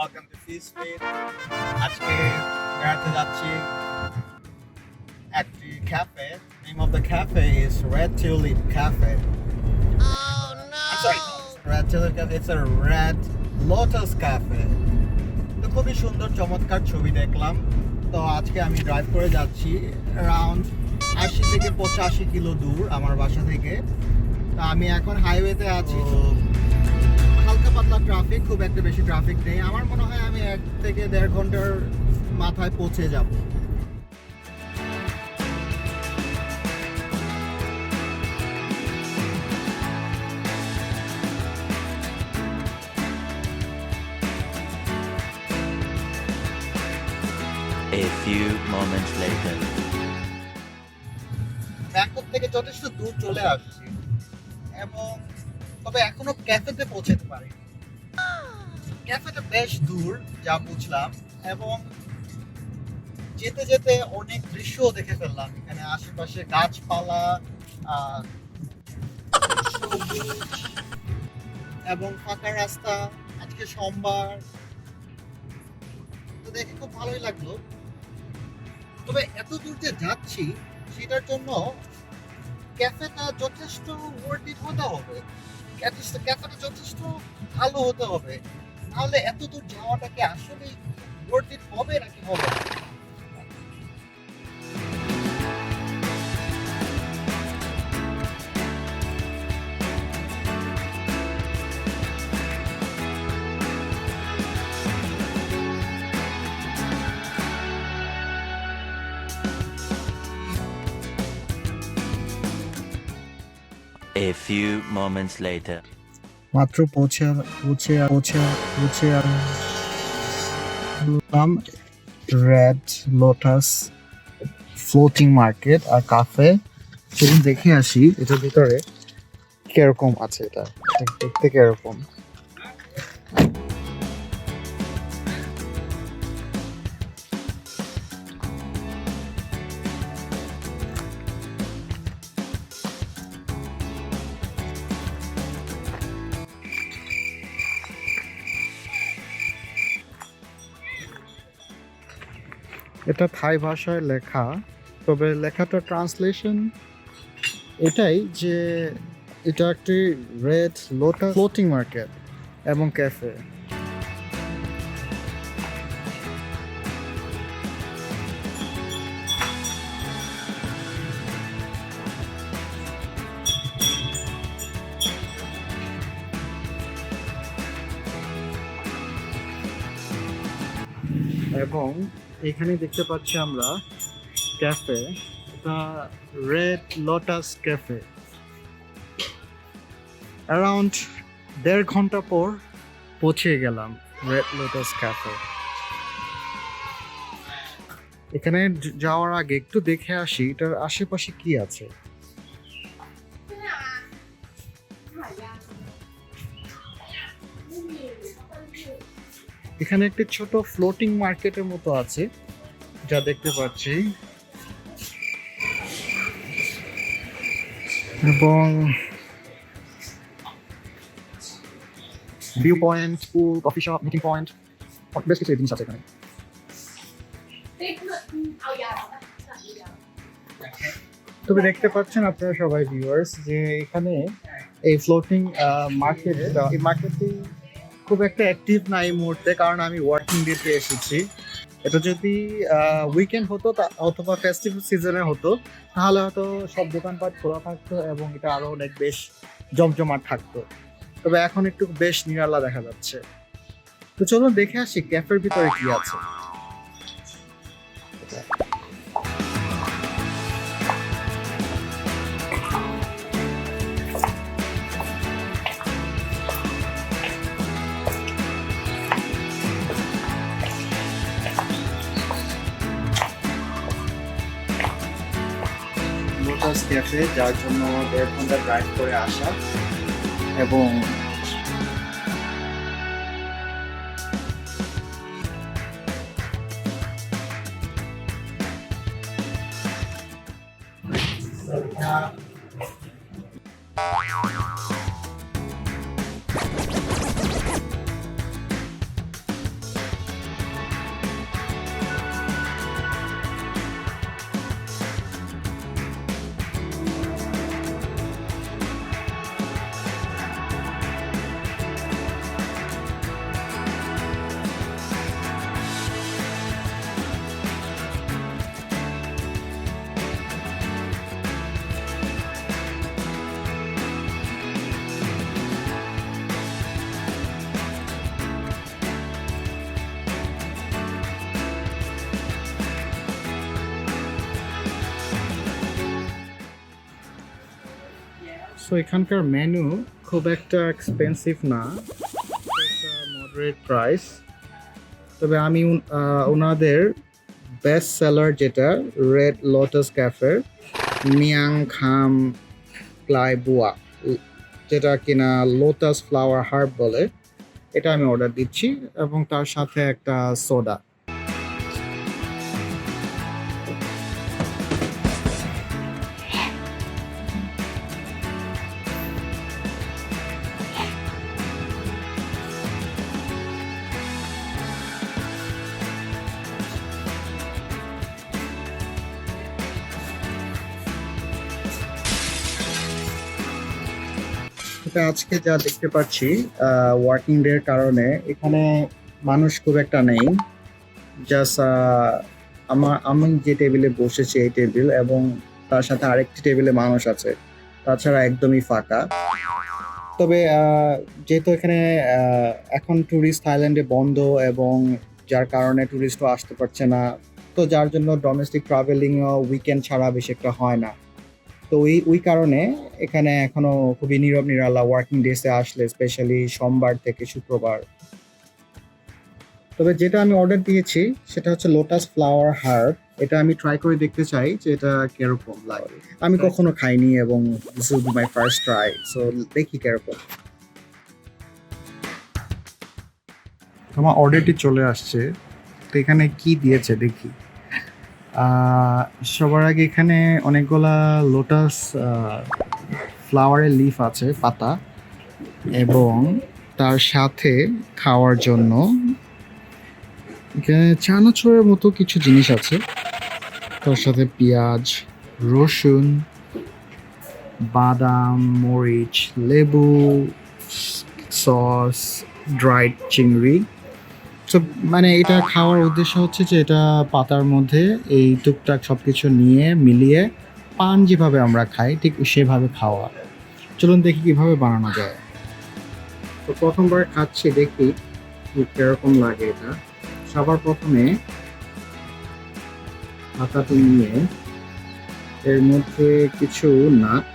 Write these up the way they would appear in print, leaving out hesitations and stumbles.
Welcome to Fizz আজকে বেড়াতে যাচ্ছি একটি cafe. Name of the cafe is Red Tulip Cafe. I'm sorry, Red Tulip Cafe. It's a Red Lotus Cafe. তো খুবই সুন্দর চমৎকার ছবি দেখলাম। তো আজকে আমি ড্রাইভ করে যাচ্ছি অ্যারাউন্ড 80 থেকে 85 কিলো দূর আমার বাসা থেকে। তো আমি এখন হাইওয়েতে আছি। হালকা পাতলা ট্রাফিক, খুব একটা বেশি ট্রাফিক নেই। আমার মনে হয় আমি 1 থেকে 1.5 ঘন্টার মাথায় পৌঁছে যাব। A few moments later. Bangkok থেকে যথেষ্ট দূর চলে আসছি এবং তবে এখনো ক্যাফেতে পৌঁছাতে পারি। ক্যাফেটা বেশ দূর যা বুঝলাম, এবং যেতে যেতে অনেক দৃশ্যও দেখে ফেললাম। এখানে আশেপাশে গাছপালা সবুজ এবং ফাঁকা রাস্তা। আজকে সোমবার, তো দেখে খুব ভালোই লাগলো। তবে এত দূর যে যাচ্ছি সেটার জন্য ক্যাফেটা যথেষ্ট ওয়ার্থ ইট হতে হবে, ক্যাফেটা যথেষ্ট ভালো হতে হবে। তাহলে এত দূর যাওয়াটা কি আসলে ওয়ার্থ ইট হবে নাকি হবে না? A few moments later. মাত্র পৌঁছে রেড লোটাস ফ্লোটিং মার্কেট আর কাফে। সেদিন দেখে আসি এটার ভিতরে কিরকম আছে, এটা দেখতে কিরকম। এটা থাই ভাষায় লেখা, তবে লেখাটা ট্রান্সলেশন এটাই যে এটা একটি রেড লোটাস ফ্লোটিং মার্কেট এবং ক্যাফে। এবং এখানে দেখতে পাচ্ছি আমরা ক্যাফে, এটা রেড লোটাস ক্যাফে। অ্যারাউন্ড 1.5 ঘন্টা পর পৌঁছে গেলাম রেড লোটাস ক্যাফে। এখানে যাওয়ার আগে একটু দেখে আসি এটার আশেপাশে কি আছে। এখানে একটি ছোট ফ্লোটিং মার্কেটের মতো আছে যা দেখতে পাচ্ছি, এবং view point, school, coffee shop, meeting point, বেশ কিছু জিনিস আছে এখানে। তবে দেখতে পাচ্ছেন আপনারা সবাই ভিউয়ার্স যে এখানে এই ফ্লোটিং মার্কেট, এই মার্কেটটি খুব একটা অ্যাক্টিভ না এই মুহূর্তে, কারণ আমি ওয়ার্কিং ডেতে এসেছি। এটা যদি উইকেন্ড হতো অথবা ফেস্টিভ্যাল সিজনে হতো তাহলে হয়তো সব দোকানপাট খোলা থাকতো এবং এটা আরো অনেক বেশ জমজমাট থাকতো। তবে এখন একটু বেশ নিরালা দেখা যাচ্ছে। তো চলুন দেখে আসি ক্যাফের ভিতরে কি আছে। লোটাস ক্যাফে, যার জন্য 1.5 ঘন্টা ড্রাইভ করে আসা, এবং সো এখানকার মেনু খুব একটা এক্সপেন্সিভ না, মডারেট প্রাইস। তবে আমি ওনাদের বেস্ট সেলার যেটা রেড লোটাস ক্যাফে মিয়াং খাম ক্লাই বুয়া, যেটা কিনা লোটাস ফ্লাওয়ার হার্ব বলে, এটা আমি অর্ডার দিচ্ছি এবং তার সাথে একটা সোডা। এটা আজকে যা দেখতে পাচ্ছি ওয়ার্কিং ডে এর কারণে এখানে মানুষ খুব একটা নেই। জাস্ট আমি যে টেবিলে বসেছি এই টেবিল এবং তার সাথে আরেকটি টেবিলে মানুষ আছে, তাছাড়া একদমই ফাঁকা। তবে যেহেতু এখানে এখন ট্যুরিস্ট থাইল্যান্ডে বন্ধ এবং যার কারণে ট্যুরিস্টও আসতে পারছে না, তো যার জন্য ডোমেস্টিক ট্রাভেলিংও উইকেন্ড ছাড়া বেশি একটা হয় না। তো ওই কারণে এখানে এখনো খুবই নীরব নিরালা ওয়ার্কিং ডেসে আসলে, স্পেশালি সোমবার থেকে শুক্রবার। তবে যেটা আমি অর্ডার দিয়েছি সেটা হচ্ছে লোটাস ফ্লাওয়ার হার্ব। এটা আমি ট্রাই করে দেখতে চাই যে এটা কিরকম লাগে। আমি কখনো খাইনি এবং this will be my first try, so দেখি কিরকম। আমার অর্ডারটি চলে আসছে, তো এখানে কি দিয়েছে দেখি। সবার আগে এখানে অনেকগুলা লোটাস ফ্লাওয়ারের লিফ আছে, পাতা, এবং তার সাথে খাওয়ার জন্য এখানে চানাচুরের মতো কিছু জিনিস আছে। তার সাথে পেঁয়াজ, রসুন, বাদাম, মরিচ, লেবু, সস, ড্রাইড চিংড়ি। তো মানে এটা খাওয়ার উদ্দেশ্য হচ্ছে যে এটা পাতার মধ্যে এই টুকটাক সব কিছু নিয়ে মিলিয়ে পান যেভাবে আমরা খাই ঠিক সেভাবে খাওয়া। চলুন দেখি কিভাবে বানানো যায়। তো প্রথমবার খাচ্ছি, দেখি কিরকম লাগে এটা। সবার প্রথমে পাতাটি নিয়ে এর মধ্যে কিছু নাট,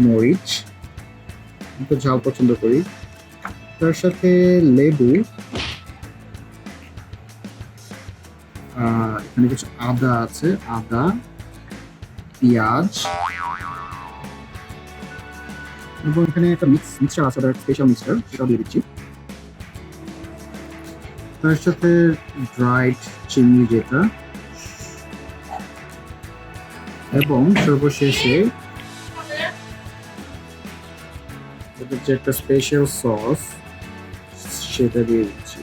মরিচ, একটু ঝাল পছন্দ করি, তার সাথে লেবু, এখানে কিছু আদা আছে, আদা, পেঁয়াজ, এবং এখানে একটা মিক্সচার আছে, স্পেশাল মিক্সচার, সেটা দিয়ে দিচ্ছি। তার সাথে ড্রাইড চিংড়ি যেটা, এবং সর্বশেষে এটা যে একটা স্পেশাল সস সেটা দিয়ে দিচ্ছি।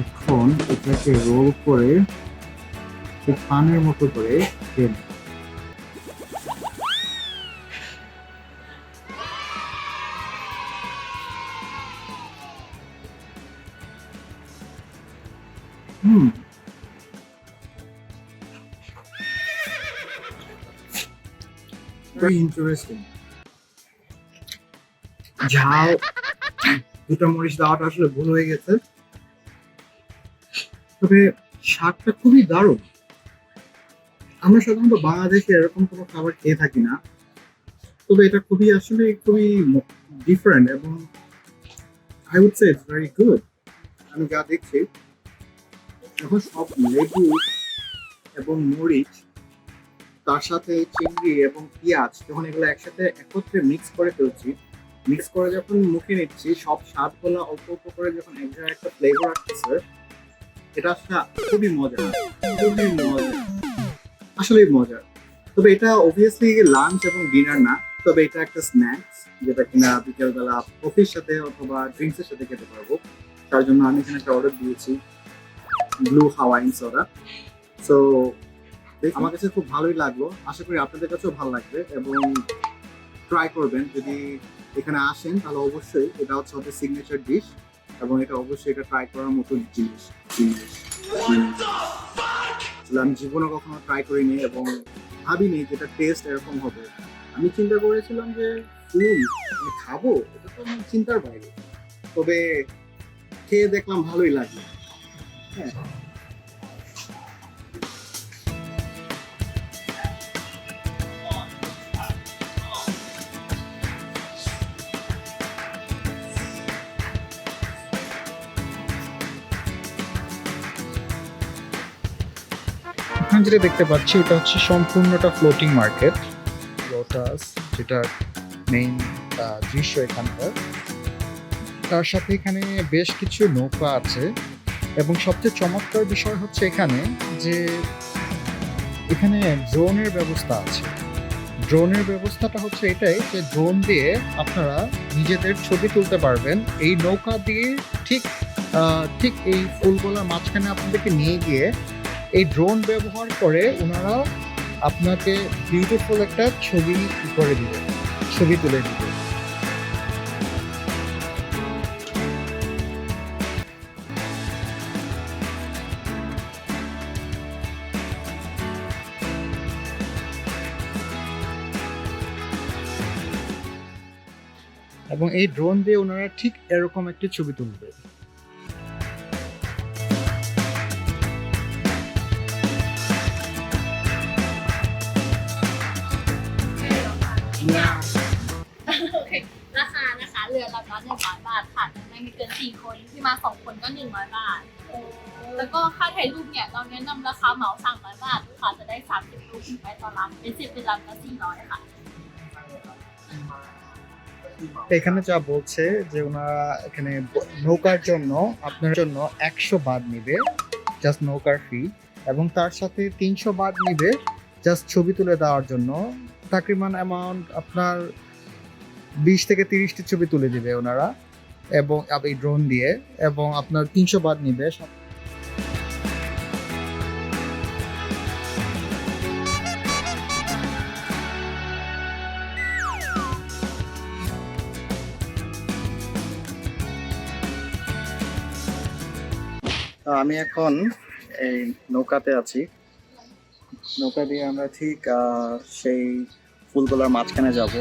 এখন এটাকে রোল করে ঠিক পানের মতো করে খেয়ে নেব। Very interesting. ঝাল, দুটো মরিচ দেওয়াটা আসলে ভুল হয়ে গেছে, তবে স্বাদটা খুবই দারুণ। আমরা সাধারণত বাংলাদেশে এরকম কোনো খাবার খেয়ে থাকি না, তবে এটা খুবই আসলে খুবই ডিফারেন্ট এবং I would say it's very good. আমি যা দেখছি এখন সব লেবু এবং মরিচ, তার সাথে চিংড়ি এবং পেঁয়াজ, যখন এগুলো একসাথে একত্রে মিক্স করে ফেলছি, মিক্স করে যখন মুখে নিচ্ছি, সব স্বাদগুলো অল্প অল্প করে যখন এক জায়গায় একটা ফ্লেভার আসতেছে, এটা খুবই মজা, খুবই মজা, আসলেই মজা। তবে এটা অবভিয়াসলি লাঞ্চ এবং ডিনার না, তবে এটা একটা স্ন্যাক্স যেটা কিনা বিকেলবেলা কফির সাথে অথবা ড্রিঙ্কস এর সাথে খেতে পারবো। তার জন্য আমি এখানে একটা অর্ডার দিয়েছি, ব্লু হাওয়াইন সোডা। সো আমার কাছে খুব ভালোই লাগলো, আশা করি আপনাদের কাছেও ভালো লাগবে এবং ট্রাই করবেন। যদি এখানে আসেন তাহলে অবশ্যই এটা হচ্ছে ওদের সিগনেচার ডিশ এবং এটা অবশ্যই এটা ট্রাই করার মতো জিনিস। আমি জীবনে কখনো ট্রাই করিনি এবং ভাবিনি যেটা টেস্ট এরকম হবে। আমি চিন্তা করেছিলাম যে আমি খাবো, এটা তো আমার চিন্তার বাইরে। তবে খেয়ে দেখলাম ভালোই লাগলো। হ্যাঁ, এখানে যেটা দেখতে পাচ্ছি এটা হচ্ছে সম্পূর্ণটা ফ্লোটিং মার্কেট, লোটাস যেটা মেইন দৃশ্য এখানকার। তার সাথে এখানে বেশ কিছু নৌকা আছে এবং সবচেয়ে চমৎকার বিষয় হচ্ছে এখানে যে এখানে ড্রোনের ব্যবস্থা আছে। ড্রোনের ব্যবস্থাটা হচ্ছে এটাই যে ড্রোন দিয়ে আপনারা নিজেদের ছবি তুলতে পারবেন এই নৌকা দিয়ে। ঠিক ঠিক এই ফুলগুলোর মাঝখানে আপনাদেরকে নিয়ে গিয়ে এই ড্রোন ব্যবহার করে ওনারা আপনাকে বিউটিফুল একটা ছবি করে দিবে, ছবি তুলে দিবে। এবং এই ড্রোন দিয়ে ওনারা ঠিক এরকম একটি ছবি তুলবে।โอเคราคานะคะเรือลำละ100 บาทค่ะไม่มีเกิน4 คนที่มา2 คนก็100 บาทแล้วก็ค่าถ่ายรูปเนี่ยเราแนะนำราคาเหมา300 บาทลูกค้าจะได้30 รูปขึ้นไปต่อลำเป็น10เป็นลำละ400ค่ะ এখানে যা বলছে যে ওনারা এখানে নৌকার জন্য আপনার জন্য 100 বাদ নিবে জাস্ট নৌকার ফি, এবং তার সাথে 300 বাদ নিবে জাস্ট ছবি তুলে দেওয়ার জন্য। তাকরিমান অ্যামাউন্ট আপনার 20 থেকে 30টি ছবি তুলে দিবে ওনারা এবং এই ড্রোন দিয়ে, এবং আপনার 300 বাদ নিবে। আমি এখন এই নৌকাতে আছি। নৌকা দিয়ে আমরা ঠিক সেই ফুলগুলোর মাঝখানে যাব।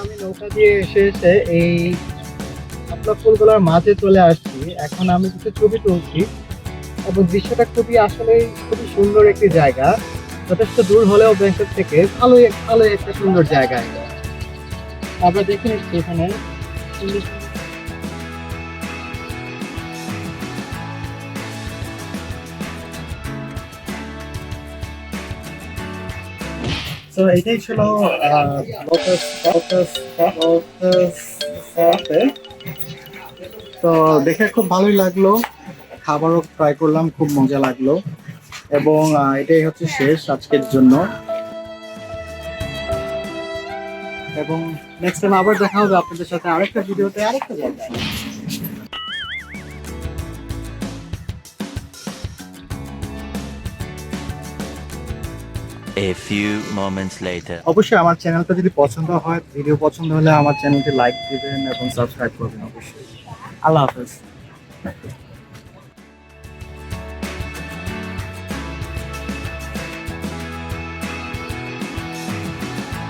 আমি নৌকা দিয়ে এসে এই আপনার ফুলগুলোর মাঝে চলে আসছি। এখন আমি কিছু ছবি তুলছি এবং দৃশ্যটা খুবই সুন্দর একটি জায়গা। যথেষ্ট দূর হলেও ব্যাংকক থেকে ভালোই একটা সুন্দর জায়গা। আমরা দেখে নিচ্ছি এখানে তো এটাই ছিল লোটাস ক্যাফে। তো দেখে খুব ভালোই লাগলো, খাবারও ট্রাই করলাম, খুব মজা লাগলো, এবং এটাই হচ্ছে শেষ আজকের জন্য। এবং নেক্সট টাইম আবার দেখা হবে আপনাদের সাথে আরেকটা ভিডিওতে আরেকটা জায়গায়। A few moments later. অবশ্যই আমার চ্যানেলটা যদি পছন্দ হয়, ভিডিও পছন্দ হলে আমার চ্যানেলটি লাইক দিবেন এবং সাবস্ক্রাইব করবেন অবশ্যই। আল্লাহ হাফেজ।